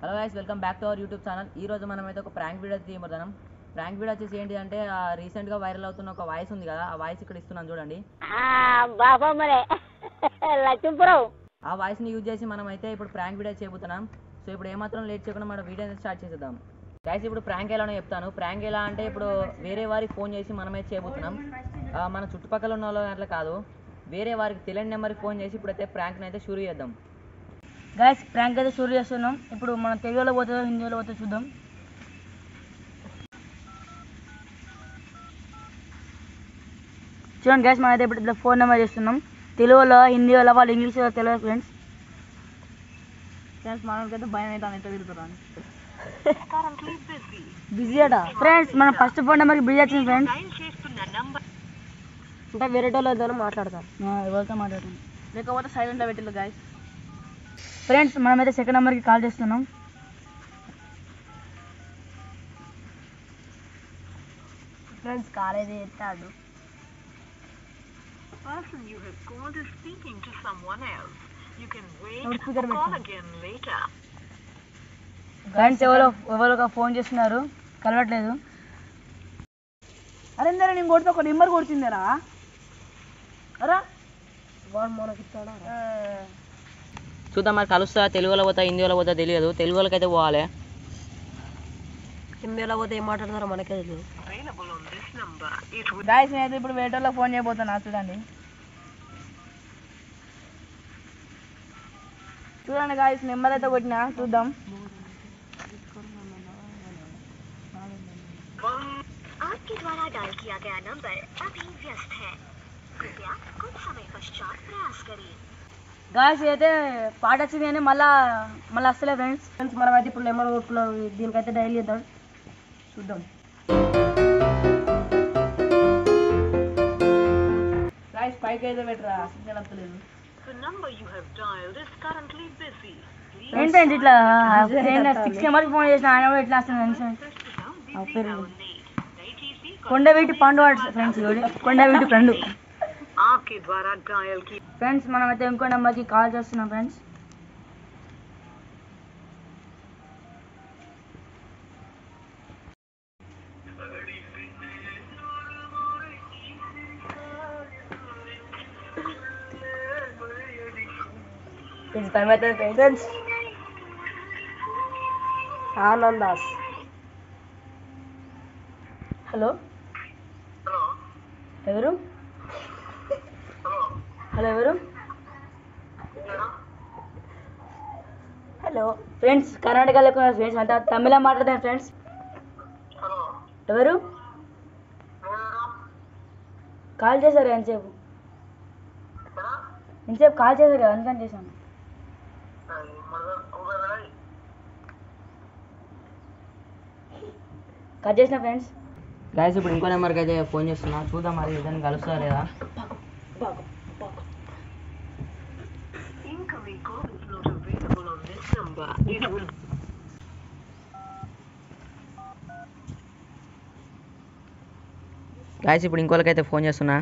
Hello guys, welcome back to our YouTube channel. ఈ రోజు మనం అయితే ఒక ప్రాంక్ వీడియో తీయబోతున్నాం. ప్రాంక్ వీడియో వచ్చేసి ఏంటి అంటే రీసెంట్గా వైరల్ అవుతున్న ఒక వాయిస్ ఉంది కదా, ఆ వాయిస్ ఇక్కడ ఇస్తున్నాను చూడండి. ఆ వాయిస్ని యూజ్ చేసి మనం అయితే ఇప్పుడు ప్రాంక్ వీడియో చేయబోతున్నాం. సో ఇప్పుడు ఏమాత్రం లేట్ చేయకుండా మన వీడియో స్టార్ట్ చేసేద్దాం. గైస్, ఇప్పుడు ప్రాంక్ ఎలానో చెప్తాను. ప్రాంక్ ఎలా అంటే ఇప్పుడు వేరే వారికి ఫోన్ చేసి మనమైతే చేయబోతున్నాం. మన చుట్టుపక్కల ఉన్న వాళ్ళు అట్లా కాదు, వేరే వారికి తెలియని నెంబర్కి ఫోన్ చేసి ఇప్పుడైతే ప్రాంక్ని అయితే షురూ చేద్దాం. గైస్, ప్రాంక్ అయితే షురూ చేస్తున్నాం. ఇప్పుడు మనం తెలుగులో పోతుందో హిందీలో పోతుందో చూద్దాం. చూడండి గైస్, మనం అయితే ఇప్పుడు ఇట్లా ఫోన్ నెంబర్ చేస్తున్నాం. తెలుగులో హిందీలో వాళ్ళు ఇంగ్లీష్లో తెలియదు ఫ్రెండ్స్. మనకైతే భయం అయితే అంత తిరుగుతారు బిజీ అట ఫ్రెండ్స్. మనం ఫస్ట్ ఫోన్ నెంబర్కి బిజీ వచ్చింది ఫ్రెండ్స్. ఇంకా వేరే వాళ్ళు మాట్లాడతారు, ఎవరితో మాట్లాడుతాం లేకపోతే సైలెంట్లో పెట్టిల్లు గైస్. ఫ్రెండ్స్, మనమైతే సెకండ్ నెంబర్కి కాల్ చేస్తున్నాం. ఫ్రెండ్స్, కాల్ అయితే ఎత్తాడు. ఫ్రెండ్స్, ఎవరో ఫోన్ చేస్తున్నారు, కలవట్లేదు. అరే నేను కొడితే ఒక నెంబర్ కొడుతుందరా. అరా మనకి చూద్దాం మరి కలుస్తా. తెలుగులో పోతా హిందీలో పోతా తెలియదు. తెలుగులోకి అయితే పోవాలి. హిందీలో పోతే ఏం మాట్లాడతారో మనకే తెలియదు. గాయస్, నేనైతే ఇప్పుడు వేటర్లో ఫోన్ చేయబోతున్నా. చూడండి గాయస్, నెంబర్ అయితే కొట్టినా, చూద్దాం. గాయస్, అయితే పాట వచ్చింది కానీ మళ్ళీ వస్తలే ఫ్రెండ్స్. మనం అయితే ఇప్పుడు నెంబర్ కొట్టుకున్నాం. దీనికైతే డైలీ చేద్దాం, చూద్దాం. గాయస్, పైకి అయితే పెట్టరా, సిగ్నల్ వస్తలేదు. ఏంటంటే ఇట్లా 6 నెంబర్కి ఫోన్ చేసిన ఆయన కూడా ఇట్లా వస్తుంది. కొండవీటి పండు ఫ్రెండ్స్, కొండవీటి పండు. ఫ్రెండ్స్, మనమైతే ఇంకో నెంబర్కి కాల్ చేస్తున్నాం ఫ్రెండ్స్. టైం అయితే ఫ్రెండ్స్. ఆనందాస్. హలో, ఎవరు? హలో, ఎవరు? హలో ఫ్రెండ్స్, కర్ణాటకలో ఫ్రెండ్స్ అంతా తమిళ మాట్లాడతాను ఫ్రెండ్స్. ఎవరు కాల్ చేశారు? ఎంతసేపు కాల్ చేశారు కదా, అందుకని చేశాను. కట్ చేసిన ఫ్రెండ్స్. గైస్, ఇప్పుడు ఇంకో నెంబర్కి అయితే ఫోన్ చేస్తున్నా, చూద్దాం మరి ఇదని కలుస్తుందా లేదా. గైస్, ఇప్పుడు ఇంకోళ్ళకైతే ఫోన్ చేస్తున్నా.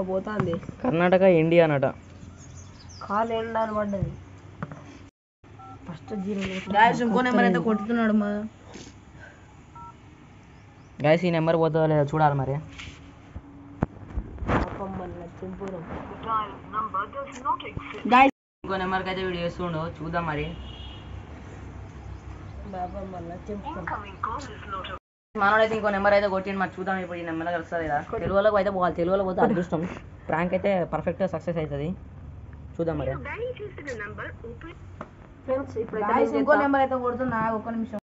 పోతుంది కర్ణాటక ఇండియా అనట. కాల్ ఎండాలి పడ్డది. ఫస్ట్ గాయస్, ఇంకో నెంబర్ అయితే కొట్టుతున్నాడు మా. గైస్, ఈ నెంబర్ పోతుందో లేదో చూడాలి మరి. ఇంకో నెంబర్కి అయితే వీడు చేస్తుండు, చూద్దాం మరి. మనోడైతే ఇంకో నెంబర్ అయితే కొట్టిండు, మరి చూద్దాం ఇప్పుడు ఈ నెంబర్ కలుస్తుంది కదా. తెలుగులోకి అయితే పోవాలి, తెలుగులో పోతే అదృష్టం. ప్రాంక్ అయితే పర్ఫెక్ట్గా సక్సెస్ అవుతుంది, చూద్దాం మరి. ఇంకో నెంబర్ అయితే కొడుతున్నా, ఒక్క నిమిషం.